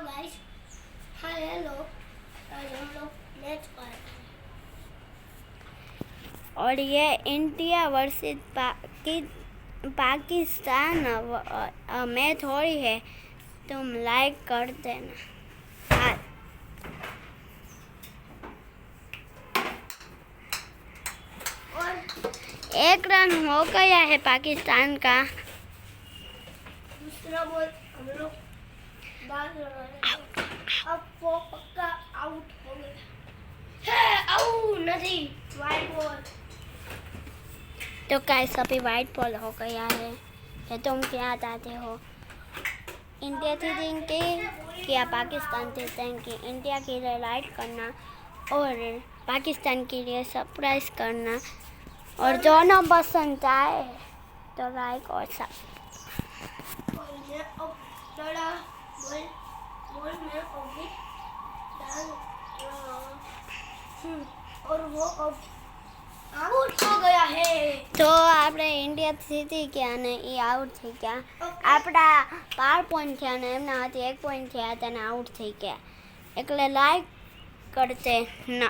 Guys, hi hello. आज हम लोग मैच कर रहे हैं और ये इंडिया वर्सेस पाकिस्तान मैच हो रही है। तुम लाइक कर देना। हाँ। और 1 रन हो गया है पाकिस्तान का। दूसरा बॉल हम लोग डाल रहे हैं। अब वो पक्का आउट हो गया है। आउट नहीं, वाइट बॉल। तो गाइस अभी वाइट बॉल हो गया है। ये तुम क्या चाहते हो? इंडिया जीतेंगे क्या पाकिस्तान जीतेंगे? इंडिया के लिए लाइक करना और पाकिस्तान के लिए सरप्राइज करना, और दोनों पसंद आए तो लाइक और सब। और वो अब आउट हो गया है। तो આપણે ઇન્ડિયા જીતી ગયા ને એ આઉટ થઈ ગયા. આપણા 12 પોઈન્ટ થયા ને એમના હાથે 1 પોઈન્ટ થયા હતા ને આઉટ થઈ ગયા. એટલે લાઈક કરતે ના.